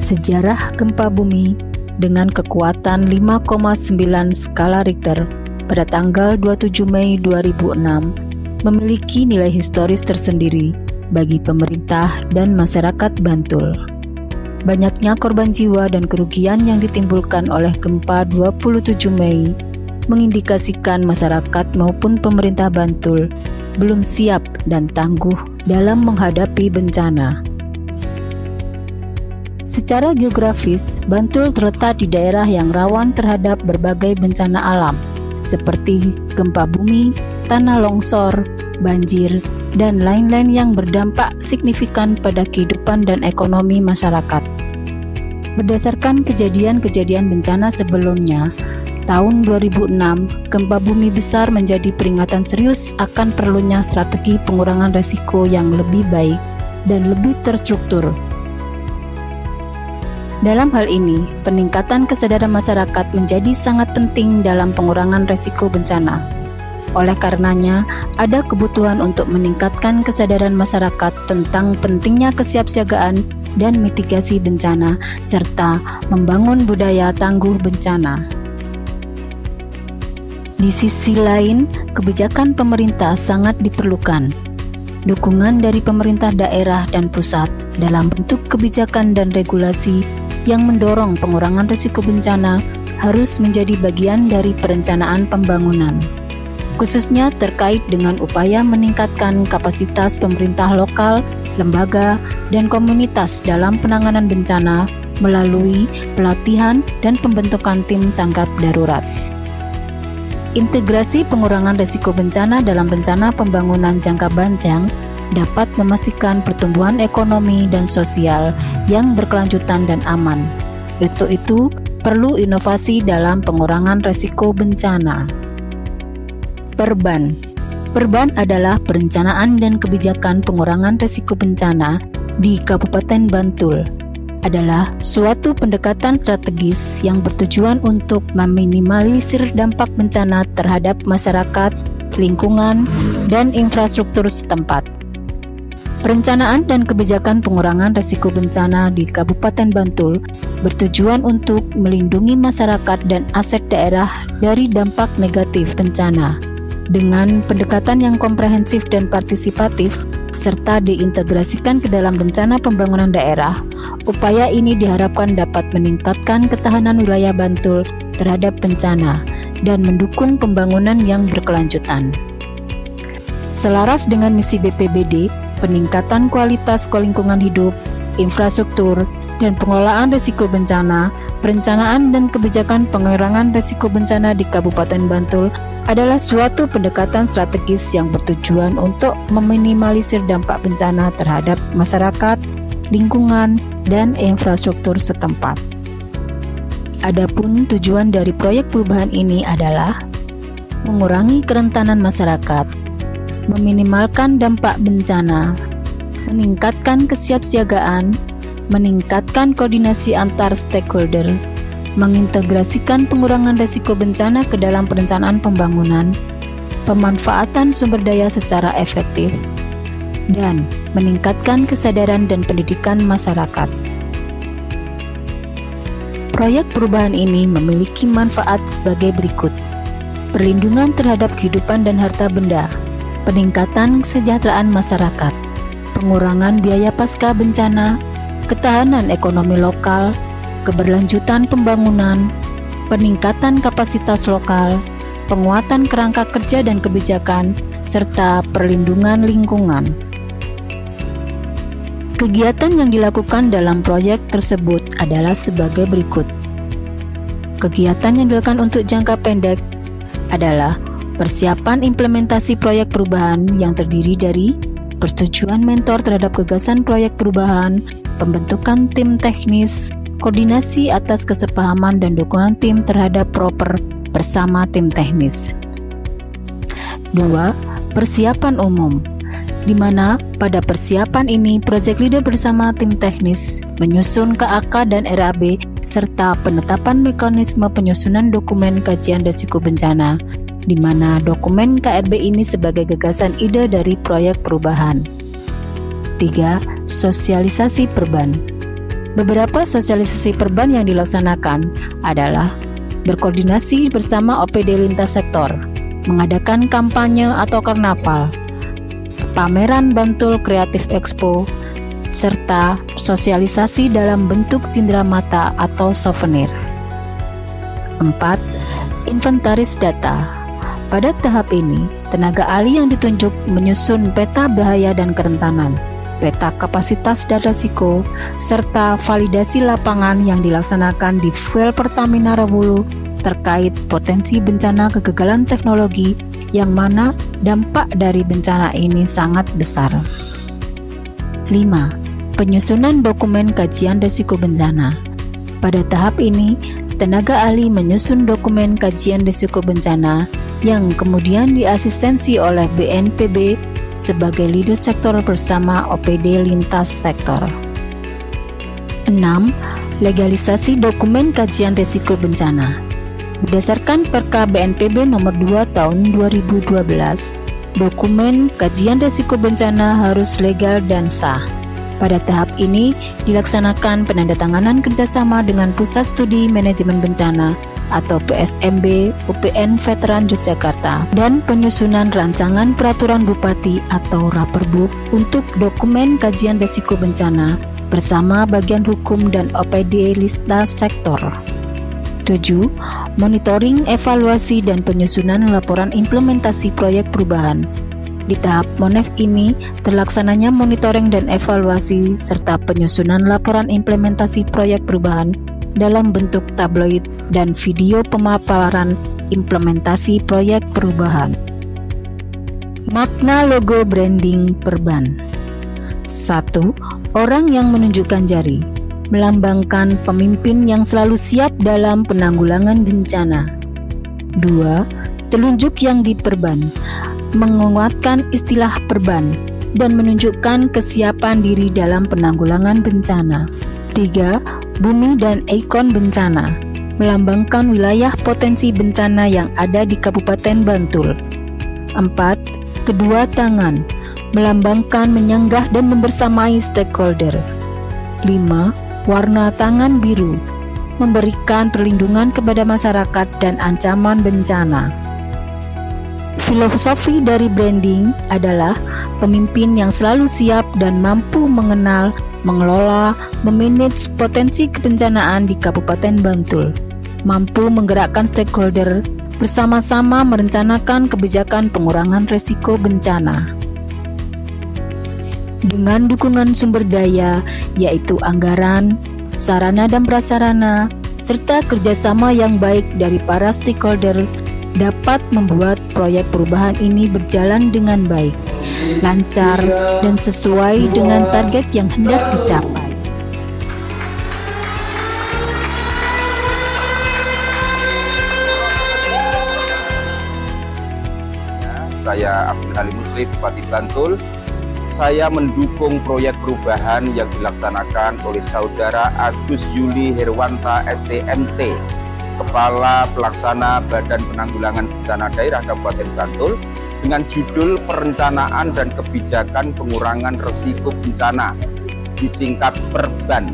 Sejarah gempa bumi dengan kekuatan 5,9 skala Richter pada tanggal 27 Mei 2006 memiliki nilai historis tersendiri bagi pemerintah dan masyarakat Bantul. Banyaknya korban jiwa dan kerugian yang ditimbulkan oleh gempa 27 Mei mengindikasikan masyarakat maupun pemerintah Bantul belum siap dan tangguh dalam menghadapi bencana. Secara geografis, Bantul terletak di daerah yang rawan terhadap berbagai bencana alam, seperti gempa bumi, tanah longsor, banjir, dan lain-lain yang berdampak signifikan pada kehidupan dan ekonomi masyarakat. Berdasarkan kejadian-kejadian bencana sebelumnya, tahun 2006, gempa bumi besar menjadi peringatan serius akan perlunya strategi pengurangan risiko yang lebih baik dan lebih terstruktur. Dalam hal ini, peningkatan kesadaran masyarakat menjadi sangat penting dalam pengurangan risiko bencana. Oleh karenanya, ada kebutuhan untuk meningkatkan kesadaran masyarakat tentang pentingnya kesiapsiagaan dan mitigasi bencana, serta membangun budaya tangguh bencana. Di sisi lain, kebijakan pemerintah sangat diperlukan. Dukungan dari pemerintah daerah dan pusat dalam bentuk kebijakan dan regulasi yang mendorong pengurangan risiko bencana harus menjadi bagian dari perencanaan pembangunan, khususnya terkait dengan upaya meningkatkan kapasitas pemerintah lokal, lembaga, dan komunitas dalam penanganan bencana melalui pelatihan dan pembentukan tim tanggap darurat. Integrasi pengurangan risiko bencana dalam rencana pembangunan jangka panjang dapat memastikan pertumbuhan ekonomi dan sosial yang berkelanjutan dan aman. Untuk itu, perlu inovasi dalam pengurangan risiko bencana. Perban adalah perencanaan dan kebijakan pengurangan risiko bencana di Kabupaten Bantul. Adalah suatu pendekatan strategis yang bertujuan untuk meminimalisir dampak bencana terhadap masyarakat, lingkungan, dan infrastruktur setempat. Perencanaan dan kebijakan pengurangan risiko bencana di Kabupaten Bantul bertujuan untuk melindungi masyarakat dan aset daerah dari dampak negatif bencana. Dengan pendekatan yang komprehensif dan partisipatif, serta diintegrasikan ke dalam rencana pembangunan daerah, upaya ini diharapkan dapat meningkatkan ketahanan wilayah Bantul terhadap bencana dan mendukung pembangunan yang berkelanjutan. Selaras dengan misi BPBD, peningkatan kualitas lingkungan hidup, infrastruktur, dan pengelolaan risiko bencana, perencanaan dan kebijakan pengurangan risiko bencana di Kabupaten Bantul adalah suatu pendekatan strategis yang bertujuan untuk meminimalisir dampak bencana terhadap masyarakat, lingkungan, dan infrastruktur setempat. Adapun tujuan dari proyek perubahan ini adalah mengurangi kerentanan masyarakat, meminimalkan dampak bencana, meningkatkan kesiapsiagaan, meningkatkan koordinasi antar stakeholder, mengintegrasikan pengurangan risiko bencana ke dalam perencanaan pembangunan, pemanfaatan sumber daya secara efektif, dan meningkatkan kesadaran dan pendidikan masyarakat. Proyek perubahan ini memiliki manfaat sebagai berikut: perlindungan terhadap kehidupan dan harta benda, peningkatan kesejahteraan masyarakat, pengurangan biaya pasca bencana, ketahanan ekonomi lokal, keberlanjutan pembangunan, peningkatan kapasitas lokal, penguatan kerangka kerja dan kebijakan, serta perlindungan lingkungan. Kegiatan yang dilakukan dalam proyek tersebut adalah sebagai berikut. Kegiatan yang dilakukan untuk jangka pendek adalah persiapan implementasi proyek perubahan yang terdiri dari persetujuan mentor terhadap gagasan proyek perubahan, pembentukan tim teknis, koordinasi atas kesepahaman dan dukungan tim terhadap proper bersama tim teknis. 2. Persiapan umum, di mana pada persiapan ini project leader bersama tim teknis menyusun KAK dan RAB serta penetapan mekanisme penyusunan dokumen kajian risiko bencana, di mana dokumen KRB ini sebagai gagasan ide dari proyek perubahan. 3. Sosialisasi perban. Beberapa sosialisasi perban yang dilaksanakan adalah berkoordinasi bersama OPD lintas sektor, mengadakan kampanye atau karnaval, pameran Bantul Creative Expo, serta sosialisasi dalam bentuk cindera mata atau souvenir. 4. Inventaris data. Pada tahap ini, tenaga ahli yang ditunjuk menyusun peta bahaya dan kerentanan, peta kapasitas dan risiko, serta validasi lapangan yang dilaksanakan di fuel Pertamina Rewulu terkait potensi bencana kegagalan teknologi yang mana dampak dari bencana ini sangat besar. 5. Penyusunan dokumen kajian risiko bencana. Pada tahap ini, tenaga ahli menyusun dokumen kajian risiko bencana yang kemudian diasistensi oleh BNPB sebagai leader sektor bersama OPD lintas sektor. 6. Legalisasi dokumen kajian risiko bencana. Berdasarkan Perka BNPB nomor 2 tahun 2012, dokumen kajian risiko bencana harus legal dan sah. Pada tahap ini dilaksanakan penandatanganan kerjasama dengan Pusat Studi Manajemen Bencana atau PSMB UPN Veteran Yogyakarta dan penyusunan rancangan peraturan bupati atau Raperbub untuk dokumen kajian risiko bencana bersama bagian hukum dan OPD lintas sektor. 7. Monitoring, evaluasi, dan penyusunan laporan implementasi proyek perubahan. Di tahap Monef ini, terlaksananya monitoring dan evaluasi serta penyusunan laporan implementasi proyek perubahan dalam bentuk tabloid dan video pemaparan implementasi proyek perubahan. Makna logo branding perban. 1. Orang yang menunjukkan jari, melambangkan pemimpin yang selalu siap dalam penanggulangan bencana. 2. Telunjuk yang diperban, menguatkan istilah perban dan menunjukkan kesiapan diri dalam penanggulangan bencana. 3. Bumi dan ikon bencana, melambangkan wilayah potensi bencana yang ada di Kabupaten Bantul. 4. Kedua tangan, melambangkan menyanggah dan membersamai stakeholder. 5. Warna tangan biru, memberikan perlindungan kepada masyarakat dan ancaman bencana. Filosofi dari branding adalah pemimpin yang selalu siap dan mampu mengenal, mengelola, memanage potensi kebencanaan di Kabupaten Bantul, mampu menggerakkan stakeholder, bersama-sama merencanakan kebijakan pengurangan risiko bencana. Dengan dukungan sumber daya, yaitu anggaran, sarana dan prasarana, serta kerjasama yang baik dari para stakeholder, dapat membuat proyek perubahan ini berjalan dengan baik, lancar, dan sesuai dengan target yang hendak dicapai. Saya Abdul Halim Muslim, Bupati Bantul. Saya mendukung proyek perubahan yang dilaksanakan oleh Saudara Agus Yuli Herwanta STMT, Kepala Pelaksana Badan Penanggulangan Bencana Daerah Kabupaten Bantul, dengan judul Perencanaan dan Kebijakan Pengurangan Risiko Bencana, disingkat Perban,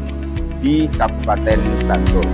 di Kabupaten Bantul.